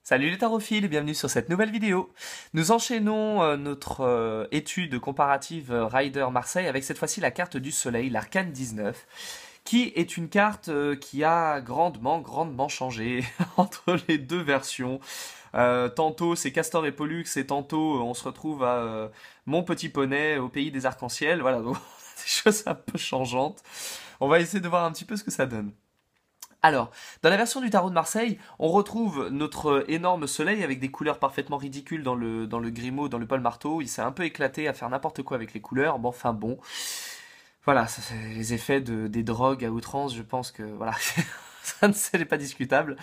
Salut les tarophiles et bienvenue sur cette nouvelle vidéo. Nous enchaînons notre étude comparative Rider Marseille avec cette fois-ci la carte du soleil, l'arcane 19, qui est une carte qui a grandement changé entre les deux versions. Tantôt c'est Castor et Pollux et tantôt on se retrouve à Mon Petit Poney au pays des arcs-en-ciel. Voilà, donc des choses un peu changeantes. On va essayer de voir un petit peu ce que ça donne. Alors, dans la version du tarot de Marseille, on retrouve notre énorme soleil avec des couleurs parfaitement ridicules dans le Grimaud, dans le Paul Marteau. Il s'est un peu éclaté à faire n'importe quoi avec les couleurs. Bon, enfin bon. Voilà, ça, c'est les effets des drogues à outrance, je pense que voilà, ça n'est pas discutable.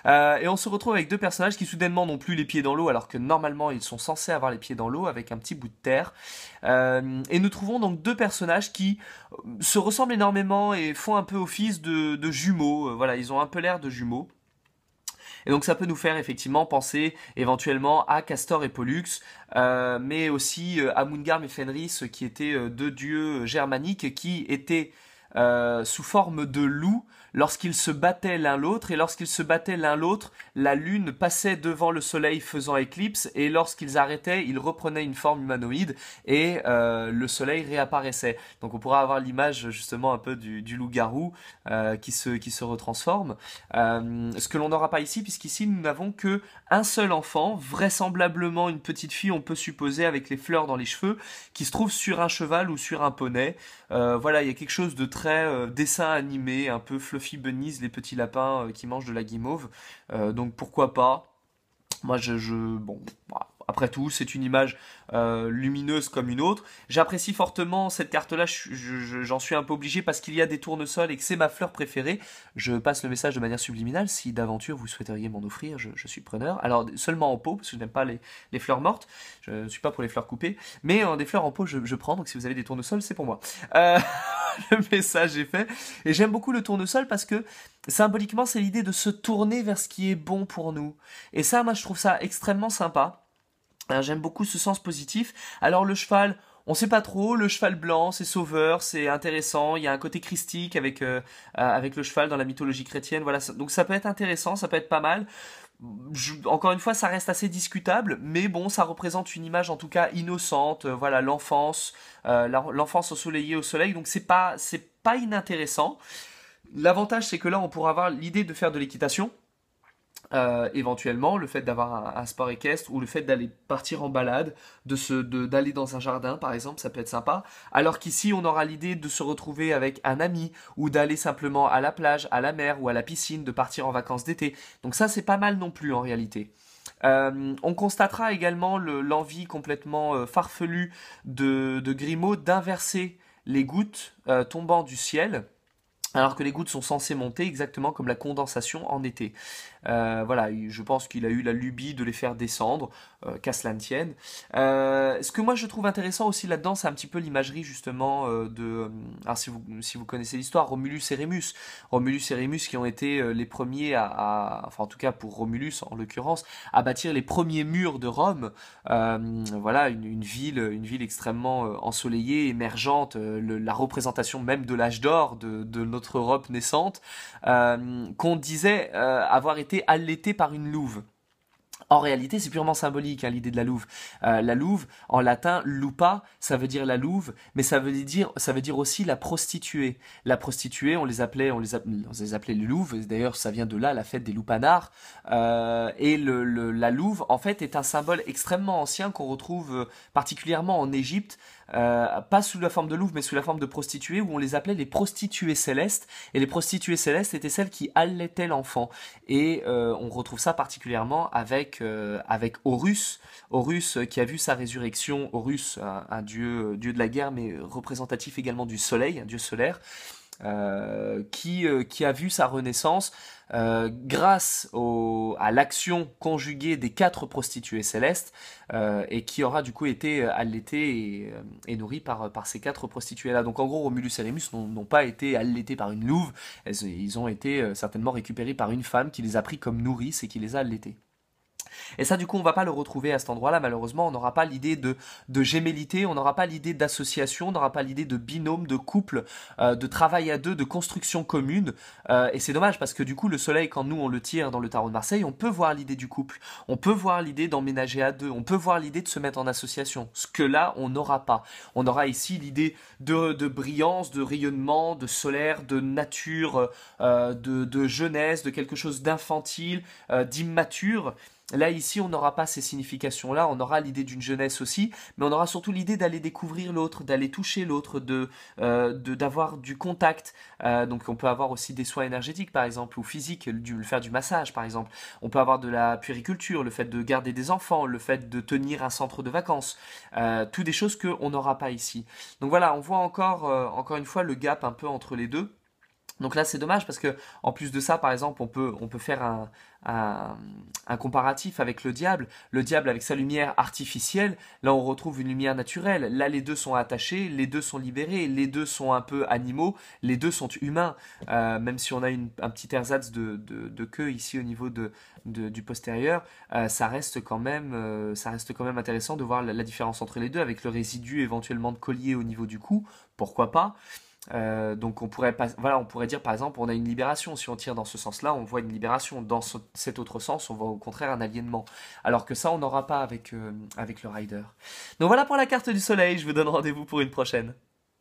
Et on se retrouve avec deux personnages qui soudainement n'ont plus les pieds dans l'eau, alors que normalement ils sont censés avoir les pieds dans l'eau avec un petit bout de terre. Et nous trouvons donc deux personnages qui se ressemblent énormément et font un peu office de jumeaux. Voilà, ils ont un peu l'air de jumeaux. Et donc ça peut nous faire effectivement penser éventuellement à Castor et Pollux, mais aussi à Mungarm et Fenris, qui étaient deux dieux germaniques qui étaient sous forme de loups lorsqu'ils se battaient l'un l'autre, et lorsqu'ils se battaient l'un l'autre, la lune passait devant le soleil faisant éclipse, et lorsqu'ils arrêtaient, ils reprenaient une forme humanoïde, et le soleil réapparaissait. Donc on pourra avoir l'image justement un peu du loup-garou qui se retransforme. Ce que l'on n'aura pas ici, puisqu'ici nous n'avons que un seul enfant, vraisemblablement une petite fille, on peut supposer, avec les fleurs dans les cheveux, qui se trouve sur un cheval ou sur un poney. Voilà, il y a quelque chose de très dessin animé, un peu Fluffy Bunnies, les petits lapins qui mangent de la guimauve. Donc pourquoi pas. Moi, bon, voilà. Après tout, c'est une image lumineuse comme une autre. J'apprécie fortement cette carte-là, j'en suis un peu obligé parce qu'il y a des tournesols et que c'est ma fleur préférée. Je passe le message de manière subliminale. Si d'aventure vous souhaiteriez m'en offrir, je suis preneur. Alors, seulement en pot, parce que je n'aime pas les fleurs mortes. Je ne suis pas pour les fleurs coupées. Mais des fleurs en pot, je prends. Donc, si vous avez des tournesols, c'est pour moi. Euh, le message est fait. Et j'aime beaucoup le tournesol parce que symboliquement, c'est l'idée de se tourner vers ce qui est bon pour nous. Et ça, moi, je trouve ça extrêmement sympa. J'aime beaucoup ce sens positif. Alors le cheval, on sait pas trop. Le cheval blanc, c'est sauveur, c'est intéressant. Il y a un côté christique avec le cheval dans la mythologie chrétienne. Voilà, donc ça peut être intéressant, ça peut être pas mal. Encore une fois, ça reste assez discutable, mais bon, ça représente une image en tout cas innocente. Voilà, l'enfance, l'enfance ensoleillée au soleil. Donc c'est pas inintéressant. L'avantage, c'est que là, on pourra avoir l'idée de faire de l'équitation. Éventuellement, le fait d'avoir un sport équestre ou le fait d'aller partir en balade, d'aller dans un jardin par exemple, ça peut être sympa. Alors qu'ici, on aura l'idée de se retrouver avec un ami ou d'aller simplement à la plage, à la mer ou à la piscine, de partir en vacances d'été. Donc ça, c'est pas mal non plus en réalité. On constatera également l'envie complètement farfelue de Grimaud d'inverser les gouttes tombant du ciel, alors que les gouttes sont censées monter exactement comme la condensation en été. Voilà, je pense qu'il a eu la lubie de les faire descendre, qu'à cela ne tienne. Ce que moi je trouve intéressant aussi là-dedans, c'est un petit peu l'imagerie justement alors si vous connaissez l'histoire, Romulus et Rémus. Romulus et Rémus qui ont été les premiers enfin en tout cas pour Romulus en l'occurrence, à bâtir les premiers murs de Rome. Voilà, une ville extrêmement ensoleillée, émergente, la représentation même de l'âge d'or de notre Europe naissante, qu'on disait avoir été allaité par une louve. En réalité, c'est purement symbolique, hein, l'idée de la louve. La louve, en latin, lupa, ça veut dire la louve, mais ça veut dire aussi la prostituée. La prostituée, on les appelait les louves. D'ailleurs, ça vient de là, la fête des loupanards. Et la louve, en fait, est un symbole extrêmement ancien qu'on retrouve particulièrement en Égypte. Pas sous la forme de louve, mais sous la forme de prostituées, où on les appelait les prostituées célestes. Et les prostituées célestes étaient celles qui allaitaient l'enfant. Et on retrouve ça particulièrement avec Horus. Horus qui a vu sa résurrection. Horus, un dieu de la guerre, mais représentatif également du soleil, un dieu solaire. Qui a vu sa renaissance grâce à l'action conjuguée des 4 prostituées célestes, et qui aura du coup été allaitée et nourrie par ces 4 prostituées-là. Donc en gros, Romulus et Rémus n'ont pas été allaités par une louve, ils ont été certainement récupérés par une femme qui les a pris comme nourrices et qui les a allaités. Et ça, du coup, on va pas le retrouver à cet endroit-là, malheureusement. On n'aura pas l'idée de gémellité, on n'aura pas l'idée d'association, on n'aura pas l'idée de binôme, de couple, de travail à deux, de construction commune. Et c'est dommage parce que du coup, le soleil, quand nous on le tire dans le tarot de Marseille, on peut voir l'idée du couple, on peut voir l'idée d'emménager à deux, on peut voir l'idée de se mettre en association. Ce que là, on n'aura pas. On aura ici l'idée de brillance, de rayonnement, de solaire, de nature, de jeunesse, de quelque chose d'infantile, d'immature. Là, ici, on n'aura pas ces significations-là, on aura l'idée d'une jeunesse aussi, mais on aura surtout l'idée d'aller découvrir l'autre, d'aller toucher l'autre, d'avoir du contact. Donc, on peut avoir aussi des soins énergétiques, par exemple, ou physiques, faire du massage, par exemple. On peut avoir de la puériculture, le fait de garder des enfants, le fait de tenir un centre de vacances. Tout des choses qu'on n'aura pas ici. Donc voilà, on voit encore une fois le gap un peu entre les deux. Donc là, c'est dommage parce que en plus de ça, par exemple, on peut faire un, un comparatif avec le diable. Le diable avec sa lumière artificielle, là on retrouve une lumière naturelle. Là, les deux sont attachés, les deux sont libérés, les deux sont un peu animaux, les deux sont humains. Même si on a un petit ersatz de queue ici au niveau du postérieur, ça reste quand même intéressant de voir la différence entre les deux avec le résidu éventuellement de collier au niveau du cou. Pourquoi pas? Donc on pourrait dire par exemple on a une libération, si on tire dans ce sens-là on voit une libération, dans cet autre sens on voit au contraire un aliénement, alors que ça on n'aura pas avec le rider. Donc voilà pour la carte du soleil, je vous donne rendez-vous pour une prochaine.